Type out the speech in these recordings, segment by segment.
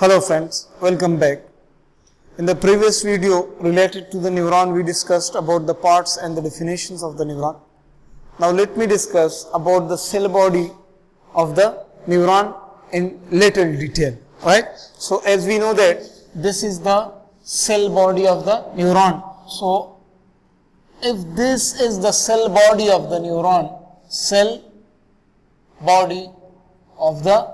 Hello friends, welcome back. In the previous video related to the neuron, we discussed about the parts and the definitions of the neuron. Now let me discuss about the cell body of the neuron in little detail. Right? So as we know that this is the cell body of the neuron. So if this is the cell body of the neuron, cell body of the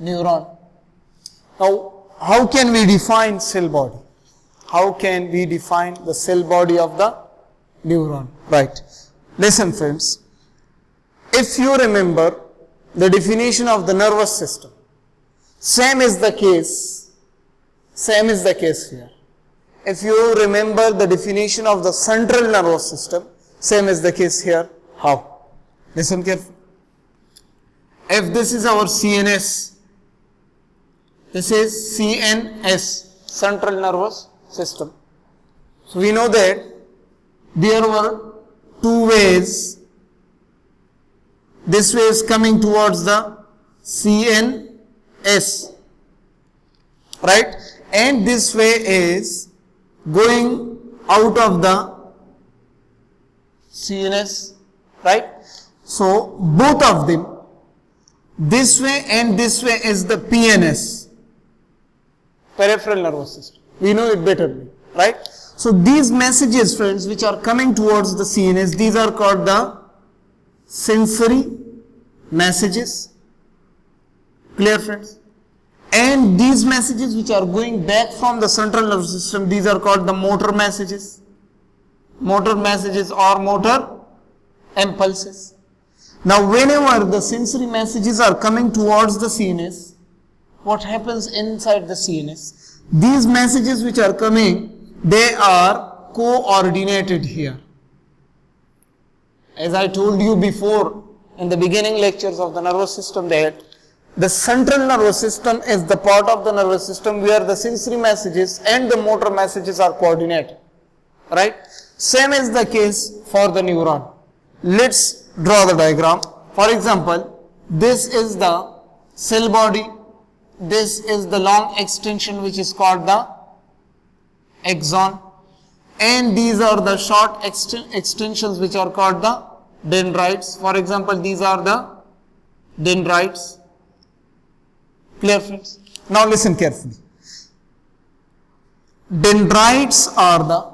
neuron. Now, how can we define cell body? How can we define the cell body of the neuron? Right. Listen friends, if you remember the definition of the nervous system, same is the case here. If you remember the definition of the central nervous system, same is the case here. How? Listen carefully. If this is our CNS, this is CNS, central nervous system. So we know that there were two ways. This way is coming towards the CNS, right? And this way is going out of the CNS, right? So both of them, this way and this way is the PNS, peripheral nervous system. We know it better, right? So these messages, friends, which are coming towards the CNS, these are called the sensory messages. Clear, friends? And these messages which are going back from the central nervous system, these are called the motor messages. Motor messages or motor impulses. Now whenever the sensory messages are coming towards the CNS, what happens inside the CNS? These messages which are coming, they are coordinated here. As I told you before in the beginning lectures of the nervous system, that the central nervous system is the part of the nervous system where the sensory messages and the motor messages are coordinated. Right? Same is the case for the neuron. Let's draw the diagram. For example, this is the cell body. This is the long extension which is called the axon. And these are the short extensions which are called the dendrites. For example, these are the dendrites. Clear, friends? Now listen carefully. Dendrites are the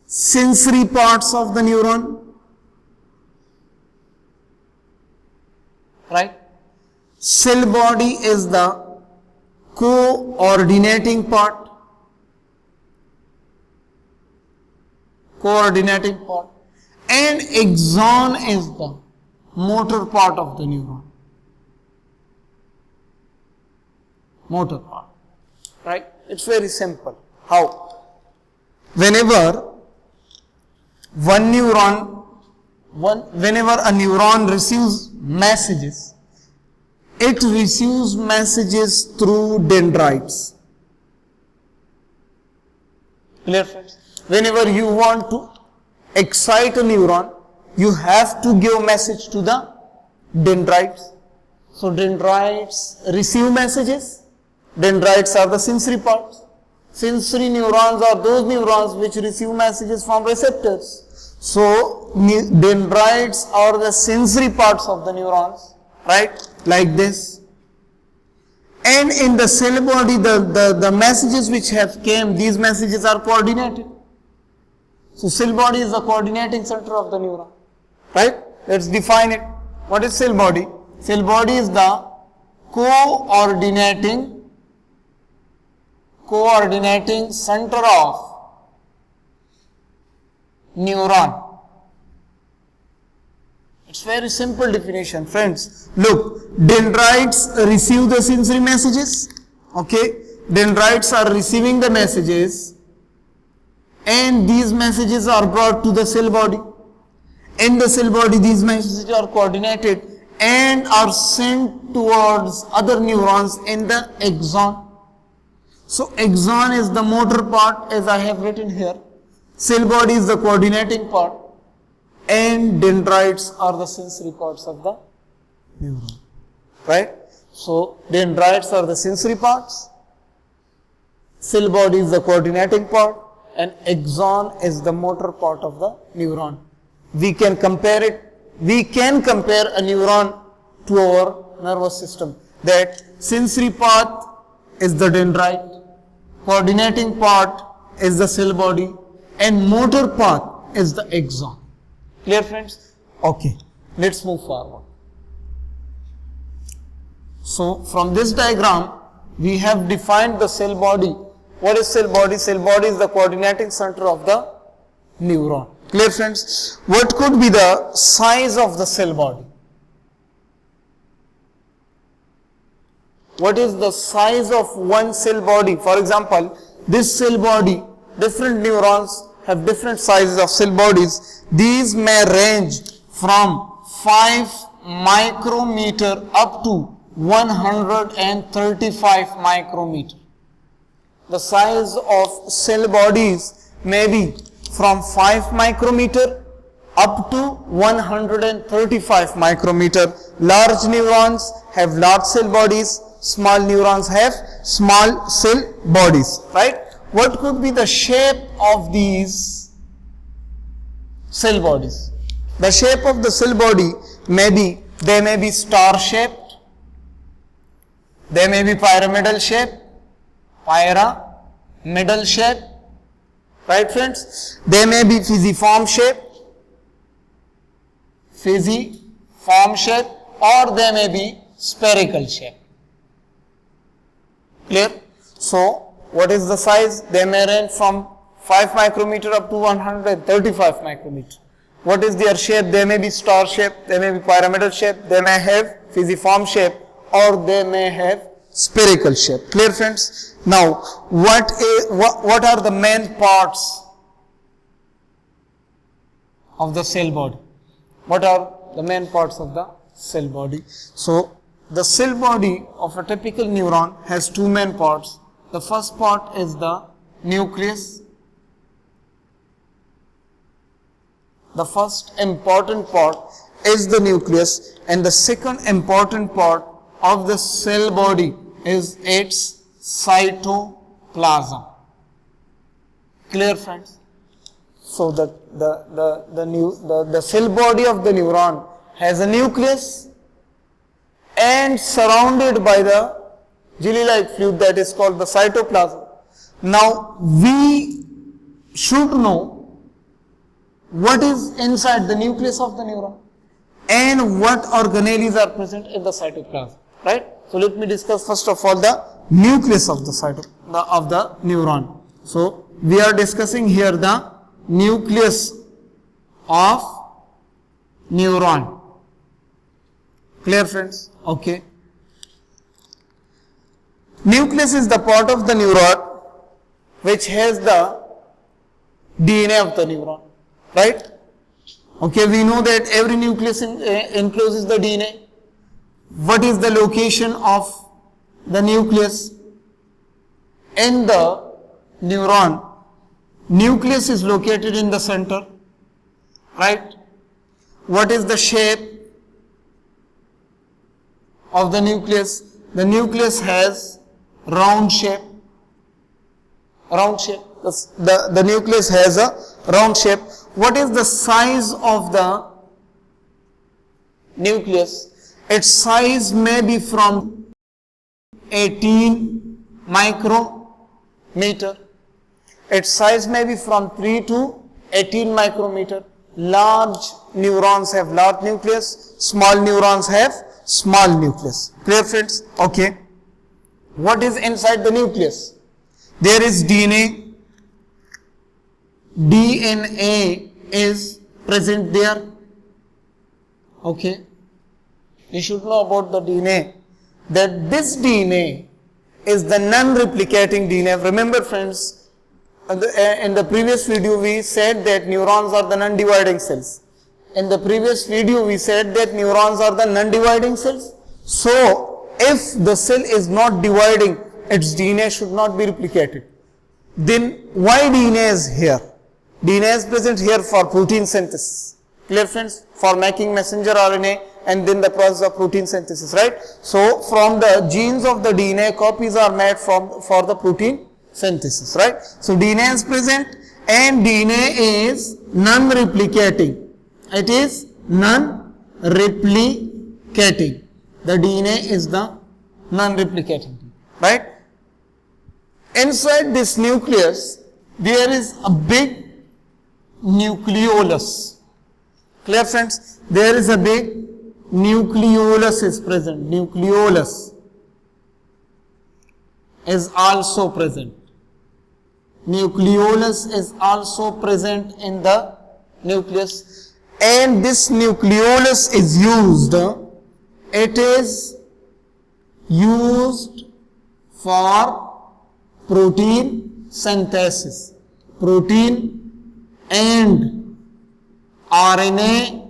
sensory parts of the neuron. Right? Cell body is the coordinating part. And axon is the motor part of the neuron. Motor part. Right? It's very simple. How? Whenever a neuron receives messages, it receives messages through dendrites. Clear, friends? Whenever you want to excite a neuron, you have to give message to the dendrites. So dendrites receive messages. Dendrites are the sensory parts. Sensory neurons are those neurons which receive messages from receptors. So dendrites are the sensory parts of the neurons, right? Like this. And in the cell body, the messages which have came, these messages are coordinated. So cell body is the coordinating center of the neuron, right? Let's define it. What is cell body? Cell body is the coordinating center of neuron. It's very simple definition, friends. Look, dendrites receive the sensory messages. Okay, dendrites are receiving the messages, and these messages are brought to the cell body. In the cell body, these messages are coordinated and are sent towards other neurons in the axon. So axon is the motor part, as I have written here. Cell body is the coordinating part. and dendrites are the sensory parts of the neuron. Right? So, dendrites are the sensory parts, cell body is the coordinating part, and axon is the motor part of the neuron. We can compare a neuron to our nervous system. That sensory part is the dendrite, coordinating part is the cell body, and motor part is the axon. Clear, friends? Okay, let's move forward. So, from this diagram, we have defined the cell body. What is cell body? Cell body is the coordinating center of the neuron. Clear, friends? What could be the size of the cell body? What is the size of one cell body? For example, this cell body, different neurons have different sizes of cell bodies. These may range from 5 micrometer up to 135 micrometer. The size of cell bodies may be from 5 micrometer up to 135 micrometer. Large neurons have large cell bodies, small neurons have small cell bodies, right? What could be the shape of these cell bodies? The shape of the cell body may be, they may be star shaped, they may be pyramidal shape, pyramidal shape, right, friends? They may be fusiform shape, or they may be spherical shape. Clear? So, what is the size? They may range from 5 micrometer up to 135 micrometer. What is their shape? They may be star shape, they may be pyramidal shape, they may have fusiform shape, or they may have spherical shape. Clear, friends? Now, what are the main parts of the cell body? What are the main parts of the cell body? So, the cell body of a typical neuron has two main parts. The first part is the nucleus. The first important part is the nucleus, and the second important part of the cell body is its cytoplasm. Clear, friends? So the cell body of the neuron has a nucleus and surrounded by the jelly-like fluid that is called the cytoplasm. Now we should know what is inside the nucleus of the neuron and what organelles are present in the cytoplasm, right? So let me discuss first of all the nucleus of the neuron. So we are discussing here the nucleus of neuron. Clear, friends? Okay. Nucleus is the part of the neuron which has the DNA of the neuron, right? Okay, we know that every nucleus encloses the DNA. What is the location of the nucleus in the neuron? Nucleus is located in the center, right? What is the shape of the nucleus? The nucleus has round shape. The nucleus has a round shape. What is the size of the nucleus? Its size may be from 18 micrometer. Its size may be from 3 to 18 micrometer. Large neurons have large nucleus. Small neurons have small nucleus. Clear, friends? Okay. What is inside the nucleus? There is DNA. DNA is present there. Okay. You should know about the DNA. That this DNA is the non-replicating DNA. Remember, friends, in the previous video we said that neurons are the non-dividing cells. In the previous video we said that neurons are the non-dividing cells. So, if the cell is not dividing, its DNA should not be replicated. Then why DNA is here? DNA is present here for protein synthesis. Clear, friends? For making messenger RNA and then the process of protein synthesis, right? So from the genes of the DNA, copies are made for the protein synthesis, right? So DNA is present and DNA is non-replicating. It is non-replicating. The DNA is the non-replicating, right? Inside this nucleus, there is a big nucleolus. Clear, friends? There is a big nucleolus is present. Nucleolus is also present. Nucleolus is also present in the nucleus, and this nucleolus is used. It is used for protein synthesis. Protein and RNA,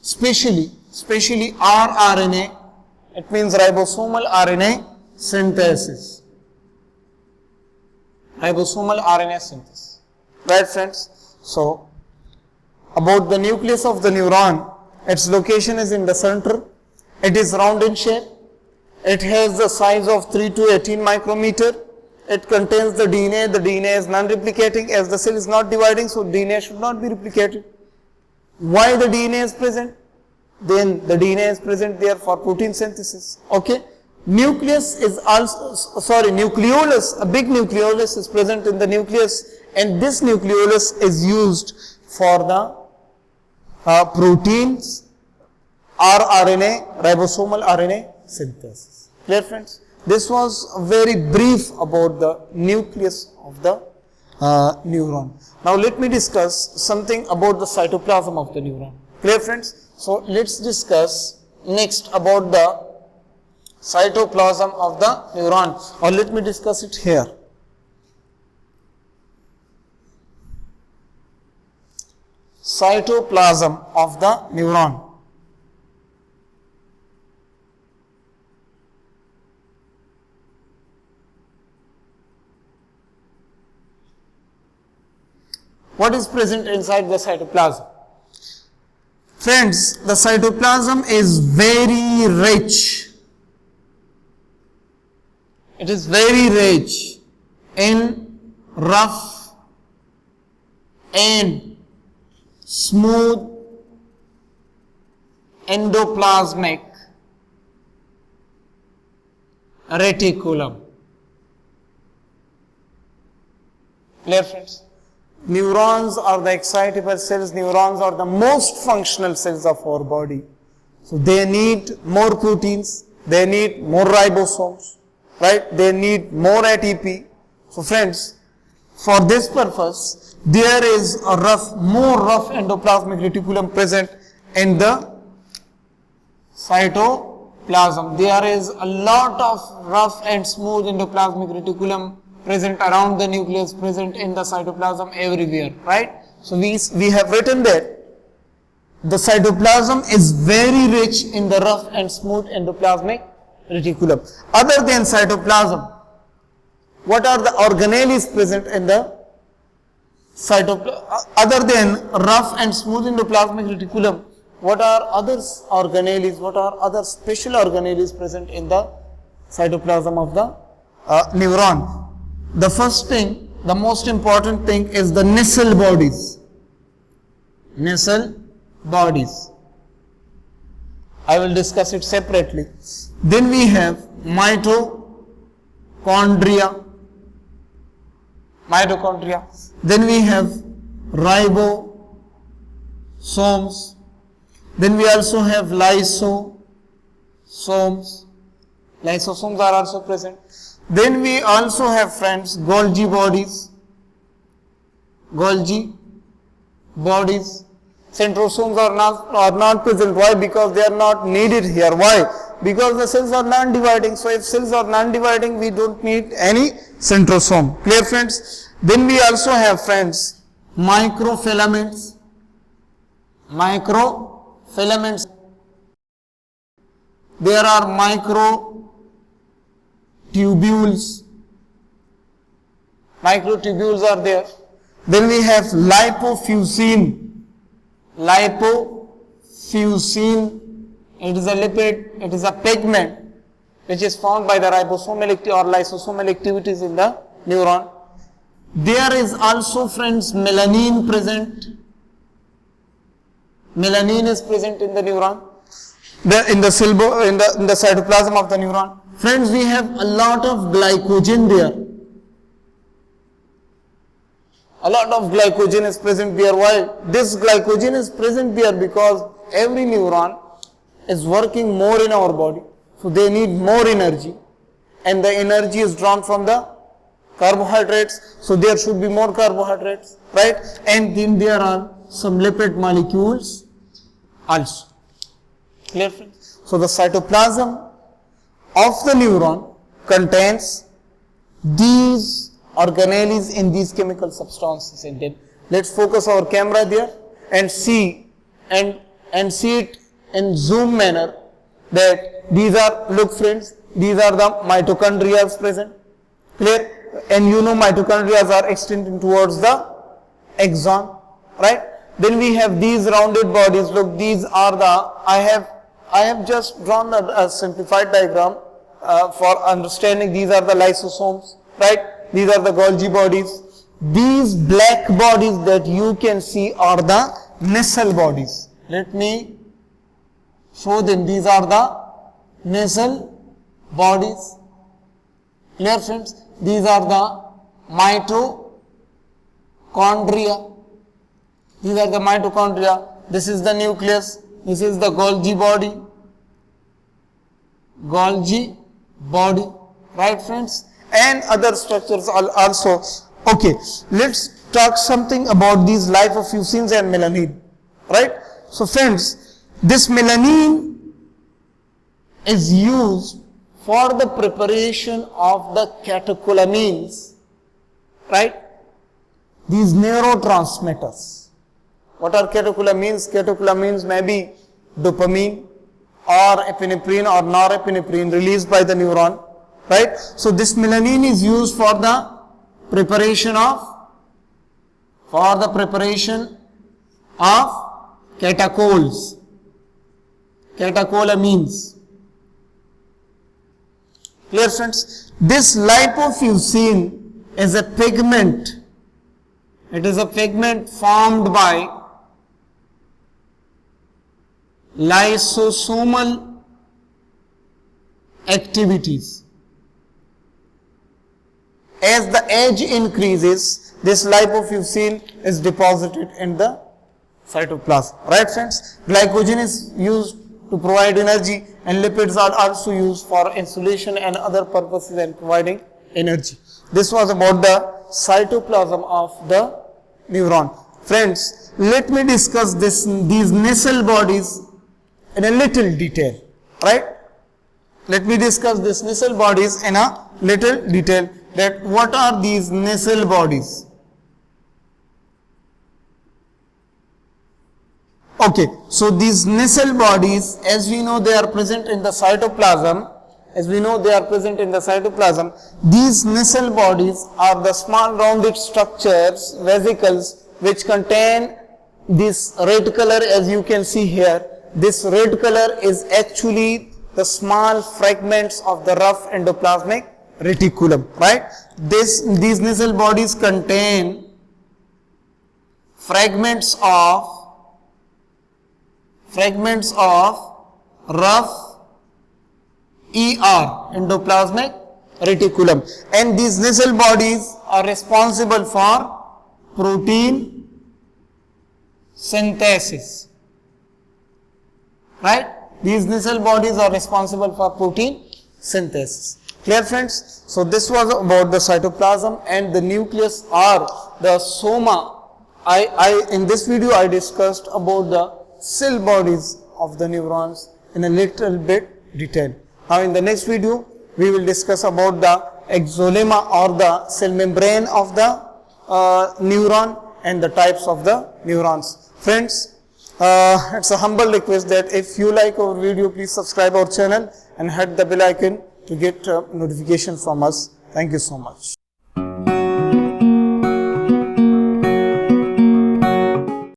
especially rRNA, it means ribosomal RNA synthesis. Ribosomal RNA synthesis. Right, friends? So, about the nucleus of the neuron, its location is in the center. It is round in shape. It has the size of 3 to 18 micrometer. It contains the DNA. The DNA is non-replicating as the cell is not dividing, so DNA should not be replicated. Why the DNA is present? Then the DNA is present there for protein synthesis. Okay. Nucleolus, a big nucleolus is present in the nucleus, and this nucleolus is used for the proteins, rRNA, ribosomal RNA synthesis. Clear, friends? This was very brief about the nucleus of the neuron. Now let me discuss something about the cytoplasm of the neuron. Clear, friends? So let's discuss next about the cytoplasm of the neuron, or let me discuss it here. Cytoplasm of the neuron. What is present inside the cytoplasm? Friends, the cytoplasm is very rich. It is very rich in rough and smooth endoplasmic reticulum. Clear, friends? Neurons are the excitable cells. Neurons are the most functional cells of our body. So they need more proteins, they need more ribosomes, right? They need more ATP. So friends, for this purpose, there is a more rough endoplasmic reticulum present in the cytoplasm. There is a lot of rough and smooth endoplasmic reticulum present around the nucleus, present in the cytoplasm everywhere, right? So we have written that the cytoplasm is very rich in the rough and smooth endoplasmic reticulum. Other than cytoplasm, what are the organelles present in the cytoplasm? Other than rough and smooth endoplasmic reticulum, what are other organelles, what are other special organelles present in the cytoplasm of the neuron? The first thing, the most important thing is the Nissl bodies. Nissl bodies. I will discuss it separately. Then we have mitochondria. Then we have ribosomes. Then we also have lysosomes. Lysosomes are also present. Then we also have, friends, Golgi bodies. Centrosomes are not present. Why? Because they are not needed here. Why? Because the cells are non-dividing. So if cells are non-dividing, we don't need any centrosome. Clear, friends? Then we also have, friends, microfilaments. There are microtubules. Microtubules are there. Then we have lipofuscin. fusin. It is a lipid, it is a pigment which is found by the ribosomal or lysosomal activities in the neuron. There is also, friends, melanin present. Melanin is present in the neuron, in the cytoplasm of the neuron. Friends, we have a lot of glycogen there. A lot of glycogen is present there. Why? This glycogen is present there because every neuron is working more in our body. So they need more energy, and the energy is drawn from the carbohydrates. So there should be more carbohydrates, right? And then there are some lipid molecules also. Clear, friends? So the cytoplasm of the neuron contains these organelles in these chemical substances in them. Let's focus our camera there and see it in zoom manner that these are, look friends, these are the mitochondria present. Clear? And you know mitochondria are extending towards the axon, right? Then we have these rounded bodies. Look, these are the, I have just drawn a simplified diagram for understanding. These are the lysosomes, right? These are the Golgi bodies. These black bodies that you can see are the nasal bodies. Let me show them. These are the nasal bodies. Clear, friends? These are the mitochondria. These are the mitochondria. This is the nucleus. This is the Golgi body. Golgi body. Right, friends? And other structures also. Okay, let's talk something about these lipofuscins and melanin. Right? So, friends, this melanin is used for the preparation of the catecholamines, right? These neurotransmitters. What are catecholamines? Catecholamines may be dopamine or epinephrine or norepinephrine released by the neuron, right? So this melanin is used for the preparation of catechols, catecholamines. Clear, friends? This lipofuscin is a pigment. It is a pigment formed by lysosomal activities. As the age increases, this lipofuscin is deposited in the cytoplasm. Right, friends? Glycogen is used to provide energy, and lipids are also used for insulation and other purposes and providing energy. This was about the cytoplasm of the neuron. Friends, let me discuss these nasal bodies in a little detail. Right? Let me discuss these nasal bodies in a little detail. That what are these nasal bodies? Okay, so these nasal bodies, as we know, they are present in the cytoplasm. These nasal bodies are the small rounded structures, vesicles, which contain this red color, as you can see here. This red color is actually the small fragments of the rough endoplasmic reticulum, right? These nasal bodies contain fragments of rough endoplasmic reticulum, and these nasal bodies are responsible for protein synthesis, right? These nasal bodies are responsible for protein synthesis. Clear, friends? So this was about the cytoplasm and the nucleus or the soma. In this video I discussed about the cell bodies of the neurons in a little bit detail. Now in the next video we will discuss about the exolemma or the cell membrane of the neuron and the types of the neurons. Friends, it's a humble request that if you like our video, please subscribe our channel and hit the bell icon to get notification from us. Thank you so much.